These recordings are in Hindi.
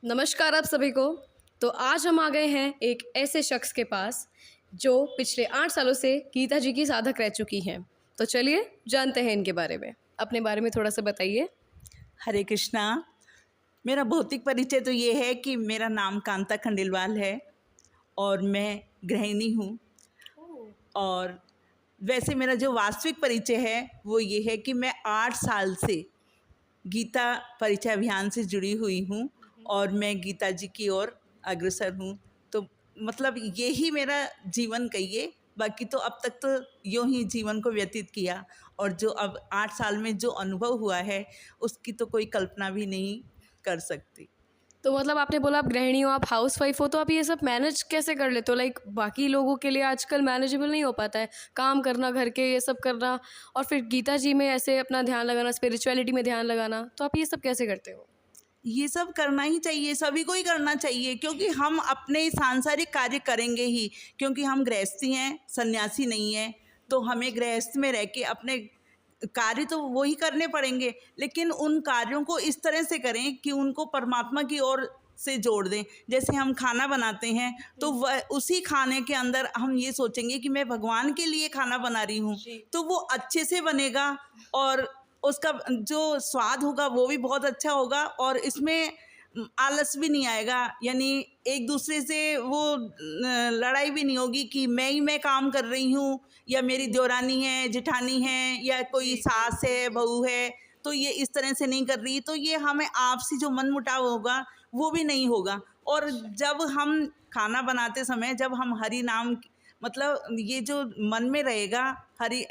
नमस्कार आप सभी को। तो आज हम आ गए हैं एक ऐसे शख्स के पास जो पिछले 8 सालों से गीता जी की साधक रह चुकी हैं। तो चलिए जानते हैं इनके बारे में। अपने बारे में थोड़ा सा बताइए। हरे कृष्णा। मेरा भौतिक परिचय तो ये है कि मेरा नाम कांता खंडेलवाल है और मैं गृहिणी हूँ। और वैसे मेरा जो वास्तविक परिचय है वो ये है कि मैं 8 साल से गीता परिचय अभियान से जुड़ी हुई हूँ और मैं गीता जी की ओर अग्रसर हूँ। तो मतलब ये ही मेरा जीवन कहिए, बाकी तो अब तक तो यूँ ही जीवन को व्यतीत किया। और जो अब 8 साल में जो अनुभव हुआ है उसकी तो कोई कल्पना भी नहीं कर सकती। तो मतलब आपने बोला आप गृहिणी हो, आप हाउस वाइफ हो, तो आप ये सब मैनेज कैसे कर लेते हो? लाइक बाकी लोगों के लिए आजकल मैनेजेबल नहीं हो पाता है, काम करना, घर के ये सब करना, और फिर गीता जी में ऐसे अपना ध्यान लगाना, स्पिरिचुअलिटी में ध्यान लगाना। तो आप ये सब कैसे करते हो? ये सब करना ही चाहिए, सभी को ही करना चाहिए, क्योंकि हम अपने सांसारिक कार्य करेंगे ही। क्योंकि हम गृहस्थी हैं, सन्यासी नहीं हैं, तो हमें गृहस्थ में रह के अपने कार्य तो वो ही करने पड़ेंगे, लेकिन उन कार्यों को इस तरह से करें कि उनको परमात्मा की ओर से जोड़ दें। जैसे हम खाना बनाते हैं तो वह उसी खाने के अंदर हम ये सोचेंगे कि मैं भगवान के लिए खाना बना रही हूँ, तो वो अच्छे से बनेगा और उसका जो स्वाद होगा वो भी बहुत अच्छा होगा और इसमें आलस भी नहीं आएगा। यानी एक दूसरे से वो लड़ाई भी नहीं होगी कि मैं काम कर रही हूँ या मेरी देवरानी है, जेठानी है, या कोई सास है, बहू है, तो ये इस तरह से नहीं कर रही। तो ये हमें आपसी जो मन मुटाव होगा वो भी नहीं होगा। और जब हम खाना बनाते समय जब हम हरि नाम मतलब ये जो मन में रहेगा, हरि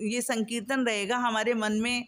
ये संकीर्तन रहेगा हमारे मन में,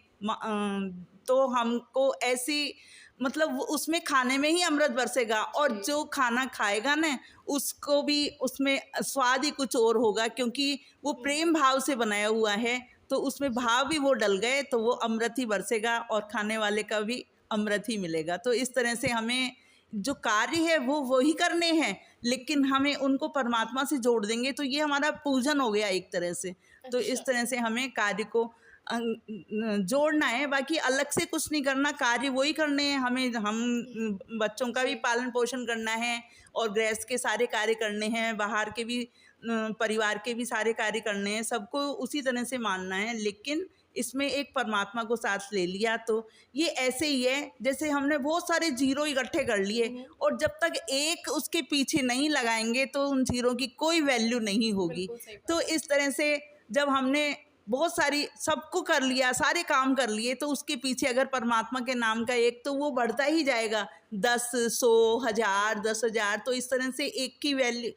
तो हमको ऐसी मतलब उसमें खाने में ही अमृत बरसेगा। और जो खाना खाएगा ना उसको भी उसमें स्वाद ही कुछ और होगा, क्योंकि वो प्रेम भाव से बनाया हुआ है। तो उसमें भाव भी वो डल गए तो वो अमृत ही बरसेगा और खाने वाले का भी अमृत ही मिलेगा। तो इस तरह से हमें जो कार्य है वो ही करने हैं, लेकिन हमें उनको परमात्मा से जोड़ देंगे तो ये हमारा पूजन हो गया एक तरह से। तो इस तरह से हमें कार्य को जोड़ना है, बाकी अलग से कुछ नहीं करना, कार्य वही करने हैं हमें। हम बच्चों का भी पालन पोषण करना है और गृहस्थ के सारे कार्य करने हैं, बाहर के भी परिवार के भी सारे कार्य करने हैं, सबको उसी तरह से मानना है। लेकिन इसमें एक परमात्मा को साथ ले लिया तो ये ऐसे ही है जैसे हमने बहुत सारे जीरो इकट्ठे कर लिए और जब तक एक उसके पीछे नहीं लगाएंगे तो उन जीरो की कोई वैल्यू नहीं होगी। तो इस तरह से जब हमने बहुत सारी सबको कर लिया, सारे काम कर लिए, तो उसके पीछे अगर परमात्मा के नाम का एक, तो वो बढ़ता ही जाएगा, 10, 100, 1000, 10,000। तो इस तरह से एक की वैल्यू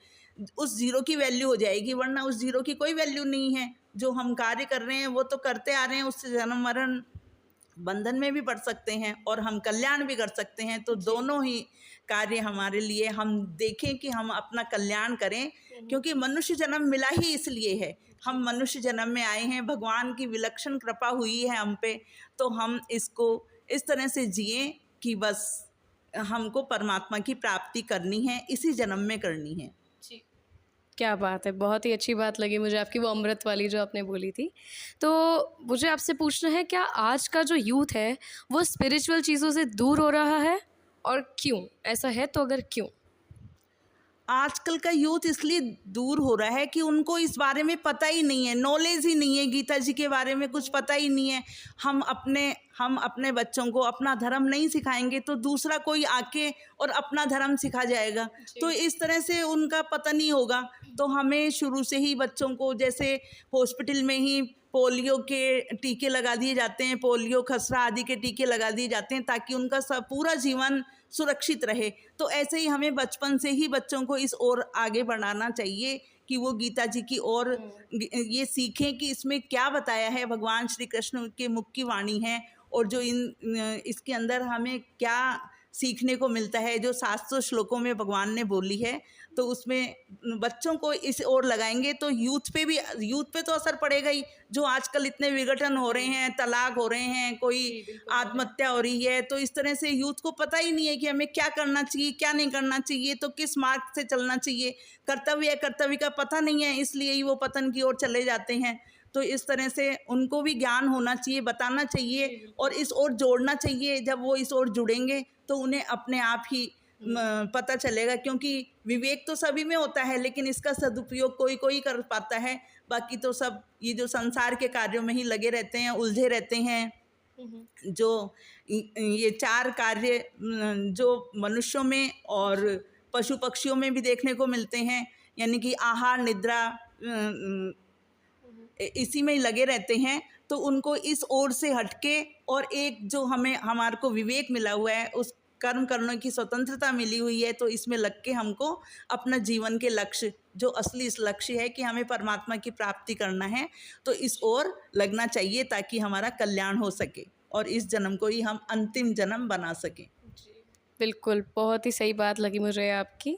उस जीरो की वैल्यू हो जाएगी, वरना उस जीरो की कोई वैल्यू नहीं है। जो हम कार्य कर रहे हैं वो तो करते आ रहे हैं, उससे जन्म मरण बंधन में भी पड़ सकते हैं और हम कल्याण भी कर सकते हैं। तो दोनों ही कार्य हमारे लिए, हम देखें कि हम अपना कल्याण करें, क्योंकि मनुष्य जन्म मिला ही इसलिए है। हम मनुष्य जन्म में आए हैं, भगवान की विलक्षण कृपा हुई है हम पे, तो हम इसको इस तरह से जिए कि बस हमको परमात्मा की प्राप्ति करनी है, इसी जन्म में करनी है। क्या बात है, बहुत ही अच्छी बात लगी मुझे आपकी वो अमृत वाली जो आपने बोली थी। तो मुझे आपसे पूछना है, क्या आज का जो यूथ है वो स्पिरिचुअल चीज़ों से दूर हो रहा है, और क्यों ऐसा है? तो अगर क्यों? आजकल का यूथ इसलिए दूर हो रहा है कि उनको इस बारे में पता ही नहीं है, नॉलेज ही नहीं है, गीता जी के बारे में कुछ पता ही नहीं है। हम अपने बच्चों को अपना धर्म नहीं सिखाएंगे तो दूसरा कोई आके और अपना धर्म सिखा जाएगा, तो इस तरह से उनका पता नहीं होगा। तो हमें शुरू से ही बच्चों को, जैसे हॉस्पिटल में ही पोलियो के टीके लगा दिए जाते हैं, पोलियो, खसरा आदि के टीके लगा दिए जाते हैं ताकि उनका सब पूरा जीवन सुरक्षित रहे। तो ऐसे ही हमें बचपन से ही बच्चों को इस ओर आगे बढ़ाना चाहिए कि वो गीता जी की ओर ये सीखें कि इसमें क्या बताया है, भगवान श्री कृष्ण के मुख की वाणी है और जो इसके अंदर हमें क्या सीखने को मिलता है, जो 700 श्लोकों में भगवान ने बोली है। तो उसमें बच्चों को इस ओर लगाएंगे तो यूथ पे तो असर पड़ेगा ही। जो आजकल इतने विघटन हो रहे हैं, तलाक हो रहे हैं, कोई आत्महत्या हो रही है, तो इस तरह से यूथ को पता ही नहीं है कि हमें क्या करना चाहिए, क्या नहीं करना चाहिए, तो किस मार्ग से चलना चाहिए, कर्तव्य का पता नहीं है, इसलिए ही वो पतन की ओर चले जाते हैं। तो इस तरह से उनको भी ज्ञान होना चाहिए, बताना चाहिए और इस ओर जोड़ना चाहिए। जब वो इस ओर जुड़ेंगे तो उन्हें अपने आप ही पता चलेगा, क्योंकि विवेक तो सभी में होता है लेकिन इसका सदुपयोग कोई कोई कर पाता है, बाकी तो सब ये जो संसार के कार्यों में ही लगे रहते हैं, उलझे रहते हैं। जो ये चार कार्य जो मनुष्यों में और पशु पक्षियों में भी देखने को मिलते हैं, यानी कि आहार निद्रा इसी में ही लगे रहते हैं, तो उनको इस ओर से हटके और एक जो हमें हमारे को विवेक मिला हुआ है, उस कर्म करने की स्वतंत्रता मिली हुई है, तो इसमें लग के हमको अपना जीवन के लक्ष्य जो असली इस लक्ष्य है कि हमें परमात्मा की प्राप्ति करना है, तो इस ओर लगना चाहिए ताकि हमारा कल्याण हो सके और इस जन्म को ही हम अंतिम जन्म बना सकें। बिल्कुल, बहुत ही सही बात लगी मुझे आपकी।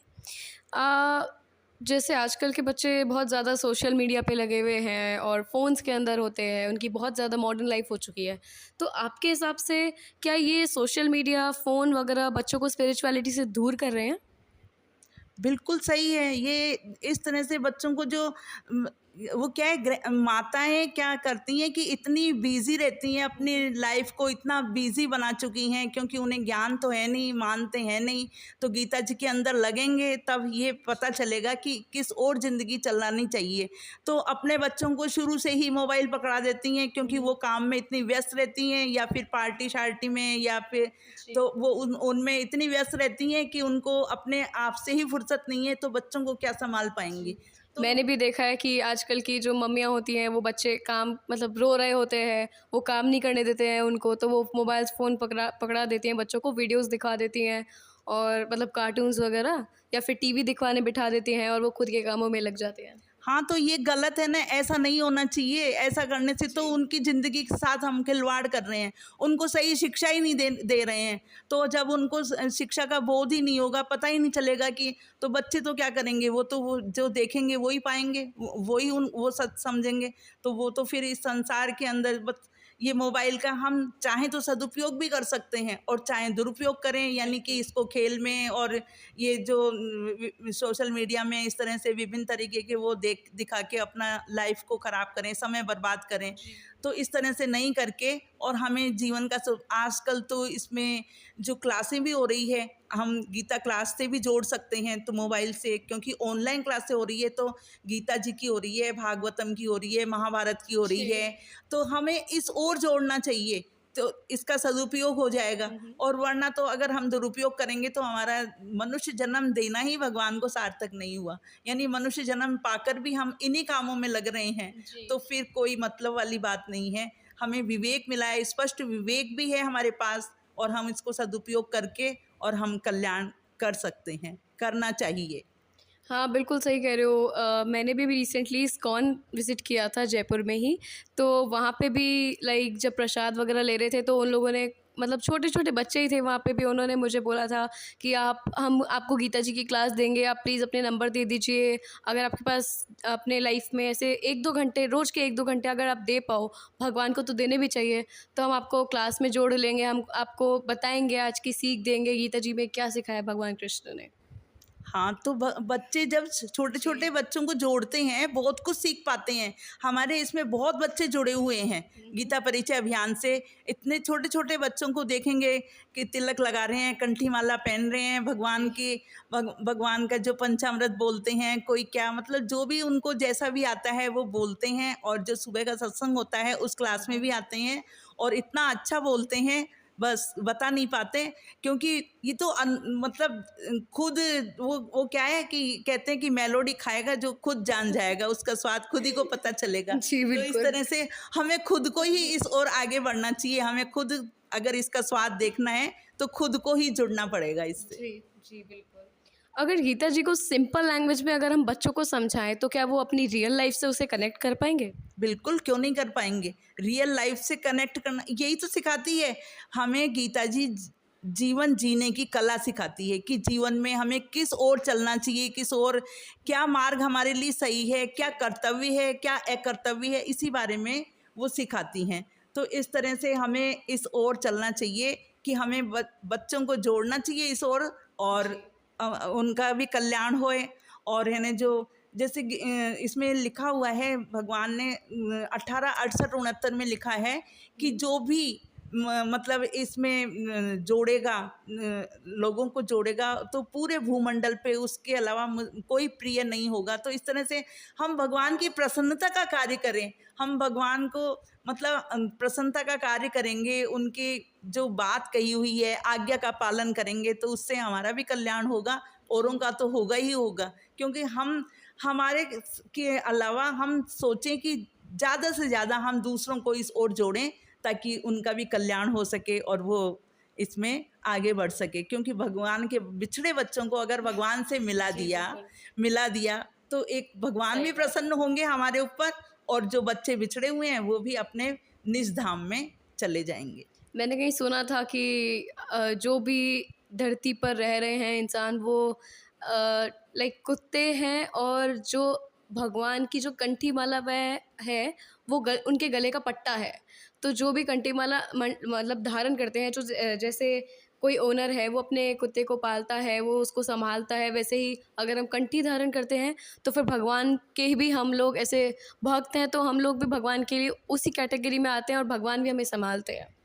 अ, जैसे आजकल के बच्चे बहुत ज़्यादा सोशल मीडिया पे लगे हुए हैं और फ़ोन्स के अंदर होते हैं, उनकी बहुत ज़्यादा मॉडर्न लाइफ़ हो चुकी है। तो आपके हिसाब से क्या ये सोशल मीडिया, फ़ोन वगैरह बच्चों को स्पिरिचुअलिटी से दूर कर रहे हैं? बिल्कुल सही है। ये इस तरह से बच्चों को जो वो क्या है, माताएं क्या करती हैं कि इतनी बिजी रहती हैं, अपनी लाइफ को इतना बिजी बना चुकी हैं, क्योंकि उन्हें ज्ञान तो है नहीं, मानते हैं नहीं, तो गीता जी के अंदर लगेंगे तब ये पता चलेगा कि किस और ज़िंदगी चलानी चाहिए। तो अपने बच्चों को शुरू से ही मोबाइल पकड़ा देती हैं, क्योंकि वो काम में इतनी व्यस्त रहती हैं या फिर पार्टी शार्टी में, या फिर तो वो उनमें इतनी व्यस्त रहती हैं कि उनको अपने आप से ही फुर्सत नहीं है, तो बच्चों को क्या संभाल पाएंगी। तो मैंने भी देखा है कि आजकल की जो मम्मियाँ होती हैं, वो बच्चे काम मतलब रो रहे होते हैं, वो काम नहीं करने देते हैं उनको, तो वो मोबाइल फ़ोन पकड़ा पकड़ा देती हैं बच्चों को, वीडियोज़ दिखा देती हैं और मतलब कार्टून्स वगैरह, या फिर टीवी दिखवाने बिठा देती हैं और वो खुद के कामों में लग जाते हैं। हाँ, तो ये गलत है ना, ऐसा नहीं होना चाहिए। ऐसा करने से तो उनकी ज़िंदगी के साथ हम खिलवाड़ कर रहे हैं, उनको सही शिक्षा ही नहीं दे रहे हैं। तो जब उनको शिक्षा का बोध ही नहीं होगा, पता ही नहीं चलेगा कि, तो बच्चे तो क्या करेंगे, वो तो वो जो देखेंगे वो ही पाएंगे, वही वो सच समझेंगे। तो वो तो फिर इस संसार के अंदर ये मोबाइल का हम चाहें तो सदुपयोग भी कर सकते हैं और चाहें दुरुपयोग करें, यानी कि इसको खेल में और ये जो सोशल मीडिया में इस तरह से विभिन्न तरीके के वो दिखा के अपना लाइफ को ख़राब करें, समय बर्बाद करें। तो इस तरह से नहीं करके, और हमें जीवन का आजकल तो इसमें जो क्लासें भी हो रही है, हम गीता क्लास से भी जोड़ सकते हैं तो मोबाइल से, क्योंकि ऑनलाइन क्लासें हो रही है, तो गीता जी की हो रही है, भागवतम की हो रही है, महाभारत की हो रही है, तो हमें इस ओर जोड़ना चाहिए, तो इसका सदुपयोग हो जाएगा। और वरना तो अगर हम दुरुपयोग करेंगे तो हमारा मनुष्य जन्म देना ही भगवान को सार्थक नहीं हुआ, यानी मनुष्य जन्म पाकर भी हम इन्हीं कामों में लग रहे हैं, तो फिर कोई मतलब वाली बात नहीं है। हमें विवेक मिला है, स्पष्ट विवेक भी है हमारे पास, और हम इसको सदुपयोग करके और हम कल्याण कर सकते हैं, करना चाहिए। हाँ, बिल्कुल सही कह रहे हो। मैंने भी रिसेंटली इस्कॉन विज़िट किया था जयपुर में ही, तो वहाँ पे भी लाइक जब प्रसाद वगैरह ले रहे थे, तो उन लोगों ने मतलब छोटे-छोटे बच्चे ही थे वहाँ पे भी, उन्होंने मुझे बोला था कि हम आपको गीता जी की क्लास देंगे, आप प्लीज़ अपने नंबर दे दीजिए। अगर आपके पास अपने लाइफ़ में ऐसे 1-2 घंटे, रोज़ के 1-2 घंटे अगर आप दे पाओ, भगवान को तो देने भी चाहिए, तो हम आपको क्लास में जोड़ लेंगे, हम आपको बताएँगे, आज की सीख देंगे, गीता जी में क्या सिखाया भगवान कृष्ण ने। हाँ, तो बच्चे जब छोटे-छोटे बच्चों को जोड़ते हैं, बहुत कुछ सीख पाते हैं। हमारे इसमें बहुत बच्चे जुड़े हुए हैं गीता परिचय अभियान से। इतने छोटे-छोटे बच्चों को देखेंगे कि तिलक लगा रहे हैं, कंठी माला पहन रहे हैं, भगवान की भगवान का जो पंचामृत बोलते हैं, कोई क्या मतलब जो भी उनको जैसा भी आता है वो बोलते हैं, और जो सुबह का सत्संग होता है उस क्लास में भी आते हैं और इतना अच्छा बोलते हैं, बस बता नहीं पाते, क्योंकि ये तो मतलब खुद वो क्या है कि कहते हैं कि मेलोडी खाएगा जो खुद जान जाएगा, उसका स्वाद खुद ही को पता चलेगा। जी, तो इस बिल्कुल। तरह से हमें खुद को ही इस ओर आगे बढ़ना चाहिए, हमें खुद अगर इसका स्वाद देखना है तो खुद को ही जुड़ना पड़ेगा इससे। जी, बिल्कुल। अगर गीता जी को सिंपल लैंग्वेज में अगर हम बच्चों को समझाएँ, तो क्या वो अपनी रियल लाइफ़ से उसे कनेक्ट कर पाएँगे? बिल्कुल, क्यों नहीं कर पाएंगे। रियल लाइफ से कनेक्ट करना यही तो सिखाती है हमें गीता जी। जीवन जीने की कला सिखाती है कि जीवन में हमें किस ओर चलना चाहिए, किस ओर क्या मार्ग हमारे लिए सही है, क्या कर्तव्य है, क्या अकर्तव्य है, इसी बारे में वो सिखाती हैं। तो इस तरह से हमें इस ओर चलना चाहिए कि हमें बच्चों को जोड़ना चाहिए इस ओर, और उनका भी कल्याण होए। और है ना, जो जैसे इसमें लिखा हुआ है, भगवान ने 1868-69 में लिखा है कि जो भी मतलब इसमें जोड़ेगा, लोगों को जोड़ेगा, तो पूरे भूमंडल पे उसके अलावा कोई प्रिय नहीं होगा। तो इस तरह से हम भगवान की प्रसन्नता का कार्य करें, हम भगवान को मतलब प्रसन्नता का कार्य करेंगे, उनकी जो बात कही हुई है आज्ञा का पालन करेंगे, तो उससे हमारा भी कल्याण होगा, औरों का तो होगा ही होगा। क्योंकि हम हमारे के अलावा हम सोचें कि ज़्यादा से ज़्यादा हम दूसरों को इस ओर जोड़ें, ताकि उनका भी कल्याण हो सके और वो इसमें आगे बढ़ सके। क्योंकि भगवान के बिछड़े बच्चों को अगर भगवान से मिला दिया तो एक भगवान भी प्रसन्न होंगे हमारे ऊपर, और जो बच्चे बिछड़े हुए हैं वो भी अपने निज धाम में चले जाएंगे। मैंने कहीं सुना था कि जो भी धरती पर रह रहे हैं इंसान वो लाइक कुत्ते हैं, और जो भगवान की जो कंठी माला वह है वो उनके गले का पट्टा है। तो जो भी कंठी माला मतलब धारण करते हैं, जो जैसे कोई ओनर है वो अपने कुत्ते को पालता है, वो उसको संभालता है, वैसे ही अगर हम कंठी धारण करते हैं तो फिर भगवान के भी हम लोग ऐसे भक्त हैं, तो हम लोग भी भगवान के लिए उसी कैटेगरी में आते हैं और भगवान भी हमें संभालते हैं।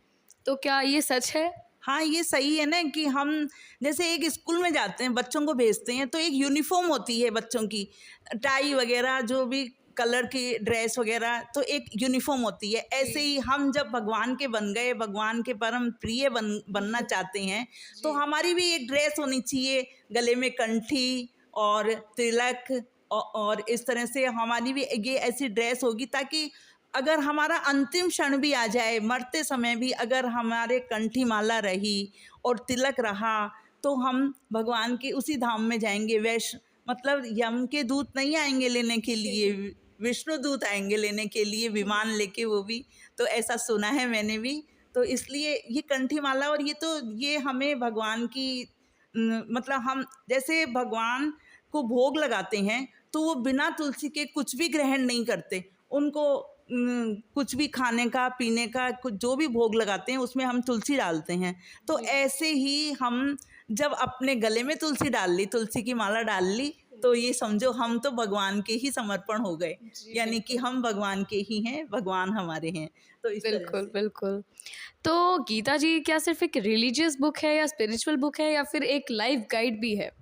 तो क्या ये सच है? हाँ, ये सही है ना कि हम जैसे एक स्कूल में जाते हैं, बच्चों को भेजते हैं, तो एक यूनिफॉर्म होती है बच्चों की, टाई वगैरह जो भी कलर की ड्रेस वगैरह, तो एक यूनिफॉर्म होती है। ऐसे ही हम जब भगवान के बन गए, भगवान के परम प्रिय बनना चाहते हैं, तो हमारी भी एक ड्रेस होनी चाहिए, गले में कंठी और तिलक, और इस तरह से हमारी भी ये ऐसी ड्रेस होगी, ताकि अगर हमारा अंतिम क्षण भी आ जाए, मरते समय भी अगर हमारे कंठी माला रही और तिलक रहा, तो हम भगवान के उसी धाम में जाएंगे। मतलब यम के दूत नहीं आएंगे लेने के लिए, विष्णु दूत आएंगे लेने के लिए, विमान लेके, वो भी तो ऐसा सुना है मैंने भी। तो इसलिए ये कंठी माला, और ये हमें भगवान की मतलब हम जैसे भगवान को भोग लगाते हैं, तो वो बिना तुलसी के कुछ भी ग्रहण नहीं करते। उनको कुछ भी खाने का, पीने का, कुछ जो भी भोग लगाते हैं उसमें हम तुलसी डालते हैं। तो ऐसे ही हम जब अपने गले में तुलसी डाल ली, तुलसी की माला डाल ली, तो ये समझो हम तो भगवान के ही समर्पण हो गए, यानी कि हम भगवान के ही हैं, भगवान हमारे हैं। तो इस तरह बिल्कुल से। बिल्कुल। तो गीता जी क्या सिर्फ एक रिलीजियस बुक है या स्पिरिचुअल बुक है, या फिर एक लाइफ गाइड भी है?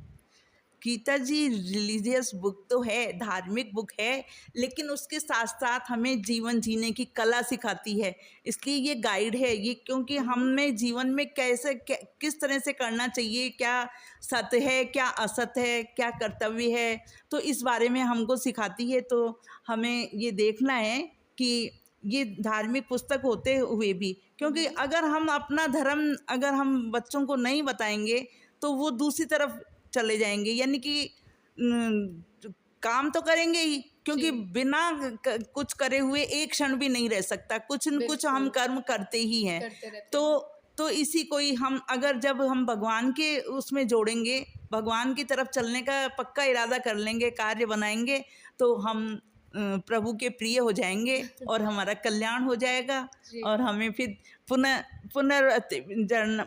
गीता जी रिलीजियस बुक तो है, धार्मिक बुक है, लेकिन उसके साथ साथ हमें जीवन जीने की कला सिखाती है, इसलिए ये गाइड है ये। क्योंकि हमें जीवन में कैसे किस तरह से करना चाहिए, क्या सत्य है, क्या असत्य है, क्या कर्तव्य है, तो इस बारे में हमको सिखाती है। तो हमें ये देखना है कि ये धार्मिक पुस्तक होते हुए भी, क्योंकि अगर हम अपना धर्म अगर हम बच्चों को नहीं बताएंगे, तो वो दूसरी तरफ चले जाएंगे, यानी कि काम तो करेंगे ही, क्योंकि बिना कुछ करे हुए एक क्षण भी नहीं रह सकता, कुछ न कुछ हम कर्म करते ही हैं। तो इसी को ही हम अगर जब हम भगवान के उसमें जोड़ेंगे, भगवान की तरफ चलने का पक्का इरादा कर लेंगे, कार्य बनाएंगे, तो हम प्रभु के प्रिय हो जाएंगे और हमारा कल्याण हो जाएगा, और हमें फिर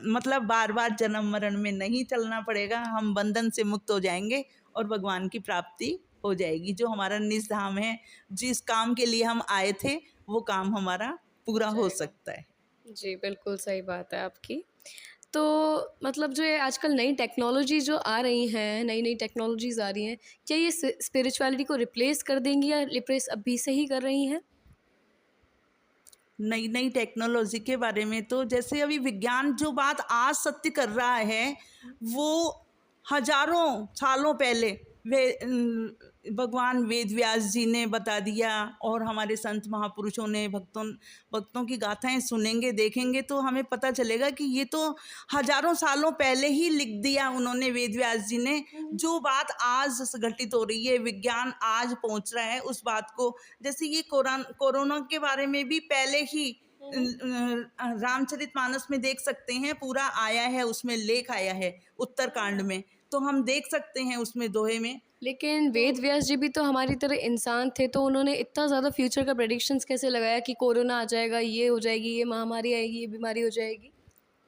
मतलब बार बार जन्म मरण में नहीं चलना पड़ेगा, हम बंधन से मुक्त हो जाएंगे और भगवान की प्राप्ति हो जाएगी। जो हमारा निज धाम है, जिस काम के लिए हम आए थे, वो काम हमारा पूरा हो सकता है। जी बिल्कुल सही बात है आपकी। तो मतलब जो ये आजकल नई टेक्नोलॉजी जो आ रही हैं, नई नई टेक्नोलॉजीज़ आ रही हैं, क्या ये स्पिरिचुअलिटी को रिप्लेस कर देंगी या रिप्लेस अभी से ही कर रही हैं? नई नई टेक्नोलॉजी के बारे में तो जैसे अभी विज्ञान जो बात आज सत्य कर रहा है, वो हजारों सालों पहले भगवान वेद व्यास जी ने बता दिया, और हमारे संत महापुरुषों ने भक्तों की गाथाएं सुनेंगे, देखेंगे, तो हमें पता चलेगा कि ये तो हजारों सालों पहले ही लिख दिया उन्होंने, वेद व्यास जी ने। जो बात आज घटित हो रही है, विज्ञान आज पहुंच रहा है उस बात को, जैसे ये कोरोना के बारे में भी पहले ही रामचरितमानस में देख सकते हैं, पूरा आया है, उसमें लेख आया है उत्तरकांड में, तो हम देख सकते हैं उसमें दोहे में। लेकिन वेद व्यास जी भी तो हमारी तरह इंसान थे, तो उन्होंने इतना ज़्यादा फ्यूचर का प्रेडिक्शंस कैसे लगाया कि कोरोना आ जाएगा, ये हो जाएगी, ये महामारी आएगी, ये बीमारी हो जाएगी?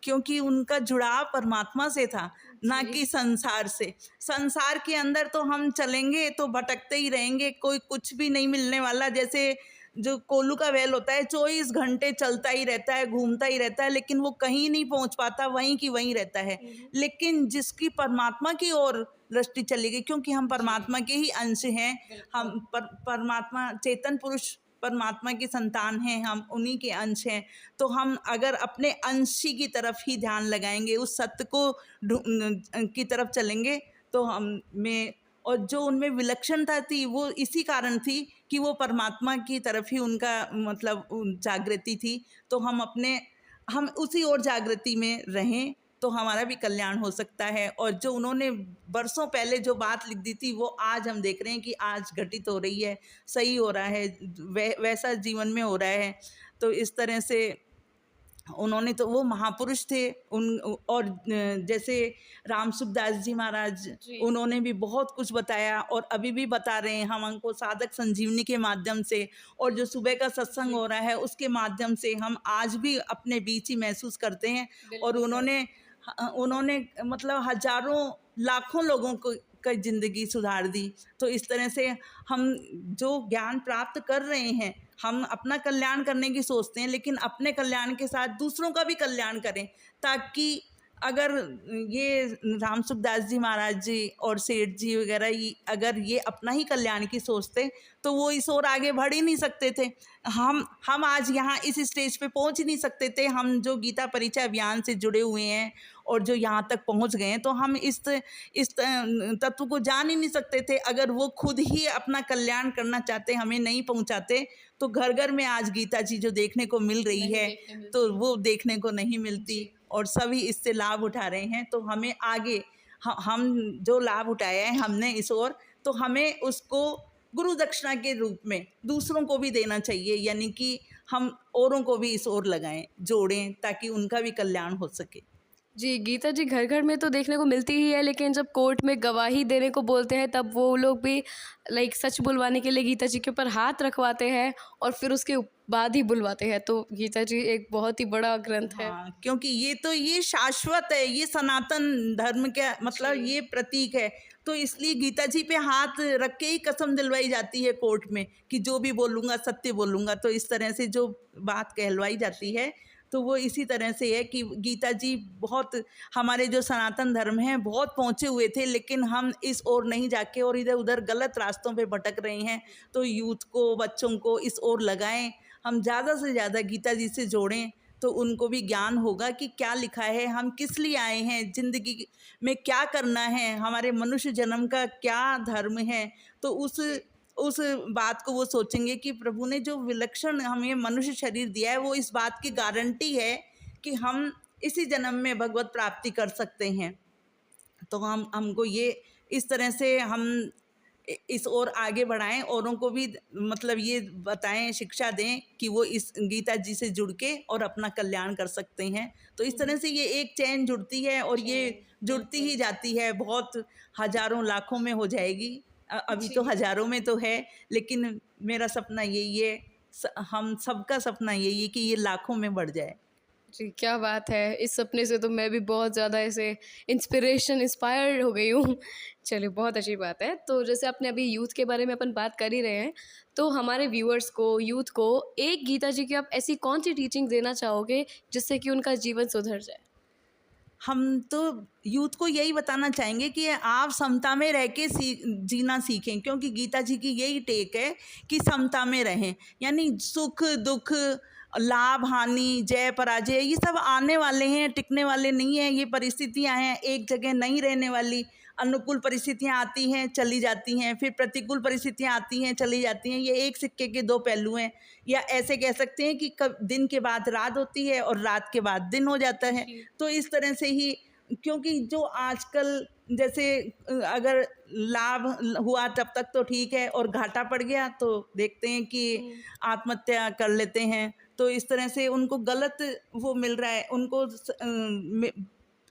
क्योंकि उनका जुड़ाव परमात्मा से था, ना कि संसार से। संसार के अंदर तो हम चलेंगे तो भटकते ही रहेंगे, कोई कुछ भी नहीं मिलने वाला। जैसे जो कोल्लू का वेल होता है 24 घंटे चलता ही रहता है, घूमता ही रहता है, लेकिन वो कहीं नहीं पहुंच पाता, वहीं की वहीं रहता है। लेकिन जिसकी परमात्मा की ओर दृष्टि चली गई, क्योंकि हम परमात्मा के ही अंश हैं, हम परमात्मा चेतन पुरुष परमात्मा की संतान हैं, हम उन्हीं के अंश हैं। तो हम अगर अपने अंशी की तरफ ही ध्यान लगाएंगे, उस सत्य को की तरफ चलेंगे, तो हम में और जो उनमें विलक्षणता थी वो इसी कारण थी कि वो परमात्मा की तरफ ही उनका मतलब जागृति थी। तो हम उसी ओर जागृति में रहें तो हमारा भी कल्याण हो सकता है। और जो उन्होंने बरसों पहले जो बात लिख दी थी वो आज हम देख रहे हैं कि आज घटित हो रही है, सही हो रहा है, वैसा जीवन में हो रहा है। तो इस तरह से उन्होंने तो वो महापुरुष थे और जैसे राम सुखदास जी महाराज, उन्होंने भी बहुत कुछ बताया और अभी भी बता रहे हैं हम उनको साधक संजीवनी के माध्यम से, और जो सुबह का सत्संग हो रहा है उसके माध्यम से हम आज भी अपने बीच ही महसूस करते हैं। और उन्होंने मतलब हजारों लाखों लोगों को की जिंदगी सुधार दी। तो इस तरह से हम जो ज्ञान प्राप्त कर रहे हैं, हम अपना कल्याण करने की सोचते हैं, लेकिन अपने कल्याण के साथ दूसरों का भी कल्याण करें, ताकि अगर ये राम सुखदास जी महाराज जी और सेठ जी वगैरह अगर ये अपना ही कल्याण की सोचते तो वो इस ओर आगे बढ़ ही नहीं सकते थे। हम आज यहाँ इस स्टेज पे पहुँच ही नहीं सकते थे। हम जो गीता परिचय अभियान से जुड़े हुए हैं और जो यहाँ तक पहुँच गए हैं, तो हम इस तत्व को जान ही नहीं सकते थे अगर वो खुद ही अपना कल्याण करना चाहते, हमें नहीं पहुँचाते। तो घर घर में आज गीता जी जो देखने को मिल रही है तो वो देखने को नहीं मिलती, और सभी इससे लाभ उठा रहे हैं। तो हमें आगे हम जो लाभ उठाया है हमने इस ओर, तो हमें उसको गुरु दक्षिणा के रूप में दूसरों को भी देना चाहिए, यानी कि हम औरों को भी इस ओर लगाएं, जोड़ें, ताकि उनका भी कल्याण हो सके। जी, गीता जी घर घर में तो देखने को मिलती ही है, लेकिन जब कोर्ट में गवाही देने को बोलते हैं तब वो लोग भी सच बुलवाने के लिए गीता जी के ऊपर हाथ रखवाते हैं और फिर उसके बाद ही बुलवाते हैं। तो गीता जी एक बहुत ही बड़ा ग्रंथ है। हाँ, क्योंकि ये शाश्वत है, ये सनातन धर्म का मतलब ये प्रतीक है। तो इसलिए गीता जी पे हाथ रख के ही कसम दिलवाई जाती है कोर्ट में कि जो भी बोलूँगा सत्य बोलूँगा। तो इस तरह से जो बात कहलवाई जाती है तो वो इसी तरह से है कि गीता जी बहुत हमारे जो सनातन धर्म हैं बहुत पहुँचे हुए थे, लेकिन हम इस ओर नहीं जाके और इधर उधर गलत रास्तों पे भटक रहे हैं। तो यूथ को, बच्चों को इस ओर लगाएं, हम ज़्यादा से ज़्यादा गीता जी से जोड़ें, तो उनको भी ज्ञान होगा कि क्या लिखा है, हम किस लिए आए हैं, ज़िंदगी में क्या करना है, हमारे मनुष्य जन्म का क्या धर्म है। तो उस बात को वो सोचेंगे कि प्रभु ने जो विलक्षण हमें मनुष्य शरीर दिया है वो इस बात की गारंटी है कि हम इसी जन्म में भगवत प्राप्ति कर सकते हैं। तो हमको ये इस तरह से हम इस ओर आगे बढ़ाएं, औरों को भी मतलब ये बताएं, शिक्षा दें कि वो इस गीता जी से जुड़ के और अपना कल्याण कर सकते हैं। तो इस तरह से ये एक चैन जुड़ती है और ये जुड़ती ही जाती है, बहुत हजारों लाखों में हो जाएगी। अभी तो हजारों में तो है, लेकिन मेरा सपना यही है, हम सबका सपना यही है कि ये लाखों में बढ़ जाए। जी, क्या बात है। इस सपने से तो मैं भी बहुत ज़्यादा ऐसे इंस्पायर हो गई हूँ। चलिए, बहुत अच्छी बात है। तो जैसे आपने अभी यूथ के बारे में अपन बात कर ही रहे हैं, तो हमारे व्यूअर्स को, यूथ को एक गीता जी की आप ऐसी कौन सी टीचिंग देना चाहोगे जिससे कि उनका जीवन सुधर जाए? हम तो यूथ को यही बताना चाहेंगे कि आप समता में रह के जीना सीखें, क्योंकि गीता जी की यही टेक है कि समता में रहें, यानी सुख दुख, लाभ हानि, जय पराजय, ये सब आने वाले हैं, टिकने वाले नहीं हैं। ये परिस्थितियां हैं, एक जगह नहीं रहने वाली। अनुकूल परिस्थितियां आती हैं, चली जाती हैं, फिर प्रतिकूल परिस्थितियां आती हैं, चली जाती हैं। ये एक सिक्के के दो पहलू हैं, या ऐसे कह सकते हैं कि दिन के बाद रात होती है और रात के बाद दिन हो जाता है। तो इस तरह से ही, क्योंकि जो आजकल जैसे अगर लाभ हुआ तब तक तो ठीक है, और घाटा पड़ गया तो देखते हैं कि आत्महत्या कर लेते हैं। तो इस तरह से उनको गलत वो मिल रहा है, उनको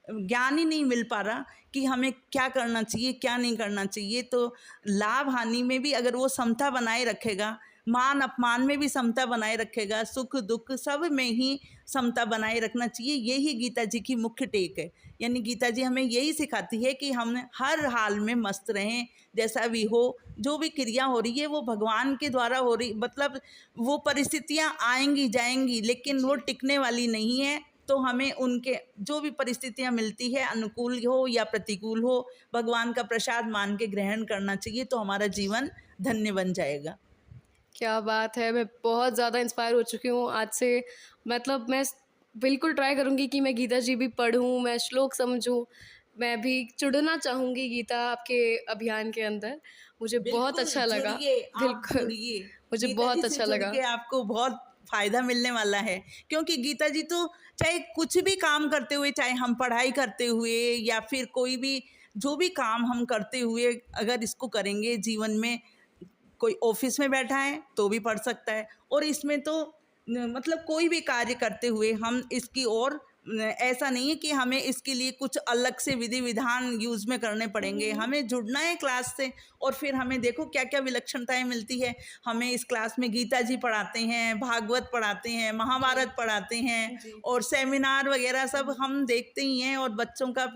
ज्ञान ही नहीं मिल पा रहा कि हमें क्या करना चाहिए, क्या नहीं करना चाहिए। तो लाभ हानि में भी अगर वो समता बनाए रखेगा, मान अपमान में भी समता बनाए रखेगा, सुख दुख सब में ही समता बनाए रखना चाहिए। यही गीता जी की मुख्य टेक है। यानी गीता जी हमें यही सिखाती है कि हम हर हाल में मस्त रहें, जैसा भी हो, जो भी क्रिया हो रही है वो भगवान के द्वारा हो रही, मतलब वो परिस्थितियाँ आएंगी जाएंगी लेकिन वो टिकने वाली नहीं है। तो हमें उनके जो भी परिस्थितियाँ मिलती है, अनुकूल हो या प्रतिकूल हो, भगवान का प्रसाद मान के ग्रहण करना चाहिए, तो हमारा जीवन धन्य बन जाएगा। क्या बात है, मैं बहुत ज़्यादा इंस्पायर हो चुकी हूँ आज से। मतलब मैं बिल्कुल ट्राई करूँगी कि मैं गीता जी भी पढूँ, मैं श्लोक समझूँ, मैं भी जुड़ना चाहूँगी गीता आपके अभियान के अंदर। मुझे बहुत बिल्कुल अच्छा लगा। जुड़िए, आप बिल्कुल, जुड़िए। मुझे गीता जी बहुत से अच्छा जुड़ लगा। के आपको बहुत फ़ायदा मिलने वाला है, क्योंकि गीता जी तो चाहे कुछ भी काम करते हुए, चाहे हम पढ़ाई करते हुए या फिर कोई भी जो भी काम हम करते हुए अगर इसको करेंगे जीवन में, कोई ऑफिस में बैठा है तो भी पढ़ सकता है, और इसमें तो मतलब कोई भी कार्य करते हुए हम इसकी ओर ऐसा नहीं है कि हमें इसके लिए कुछ अलग से विधि विधान यूज में करने पड़ेंगे। हमें जुड़ना है क्लास से, और फिर हमें देखो क्या क्या विलक्षणताएं मिलती है। हमें इस क्लास में गीता जी पढ़ाते हैं, भागवत पढ़ाते हैं, महाभारत पढ़ाते हैं, जी। और सेमिनार वगैरह सब हम देखते ही हैं, और बच्चों का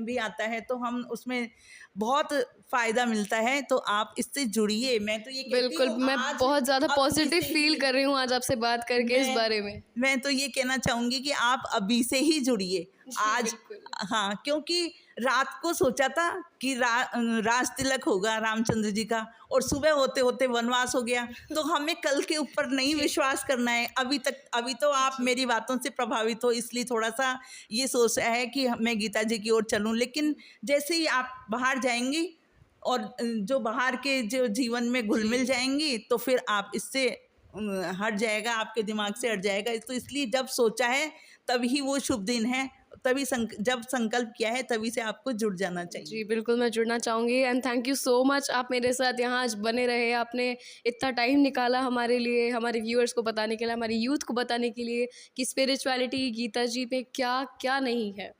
भी आता है, तो हम उसमें बहुत फ़ायदा मिलता है। तो आप इससे जुड़िए, मैं तो ये कहती बिल्कुल, हूँ मैं आज बहुत ज़्यादा अभी पॉज़िटिव से फ़ील ही कर रही हूँ आज आपसे बात करके इस मैं बारे में। मैं तो ये कहना चाहूँगी कि आप अभी से ही जुड़िए जी, आज। बिल्कुल। हाँ, क्योंकि रात को सोचा था कि राज तिलक होगा रामचंद्र जी का, और सुबह होते होते वनवास हो गया। तो हमें कल के ऊपर नहीं जी। विश्वास करना है। अभी तो आप जी। मेरी बातों से प्रभावित हो, इसलिए थोड़ा सा ये सोच रहा है कि मैं गीता जी की ओर चलूं, लेकिन जैसे ही आप बाहर जाएंगी और जो बाहर के जो जीवन में घुल मिल जी। जाएंगी, तो फिर आप इससे हट जाएगा, आपके दिमाग से हट जाएगा। तो इसलिए जब सोचा है तभी वो शुभ दिन है, तभी जब संकल्प किया है तभी से आपको जुड़ जाना जी, चाहिए। बिल्कुल मैं जुड़ना चाहूँगी and thank you so much, आप मेरे साथ यहाँ आज बने रहे। आपने इतना टाइम निकाला हमारे लिए, हमारे व्यूअर्स को बताने के लिए, हमारी यूथ को बताने के लिए कि स्पिरिचुअलिटी गीता जी में क्या-क्या नहीं है।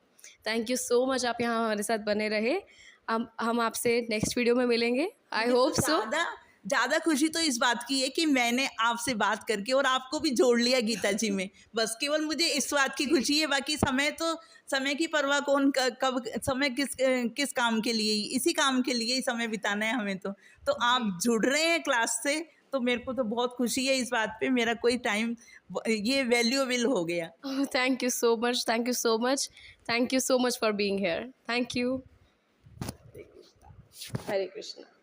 थैंक यू सो मच, आप यहाँ हमारे साथ बने रहे। हम आपसे नेक्स्ट वीडियो में मिलेंगे। आई मुझे तो होप सो। ज़्यादा खुशी तो इस बात की है कि मैंने आपसे बात करके और आपको भी जोड़ लिया गीता जी में। बस केवल मुझे इस बात की खुशी है, बाकी समय की परवाह कौन कब समय किस काम के लिए, इसी काम के लिए ही समय बिताना है हमें तो जी। आप जुड़ रहे हैं क्लास से, तो मेरे को तो बहुत खुशी है इस बात पे। मेरा कोई टाइम ये वैल्यूएबल हो गया। Thank you so much, thank you so much, thank you so much for being here. Thank you. Hare Krishna.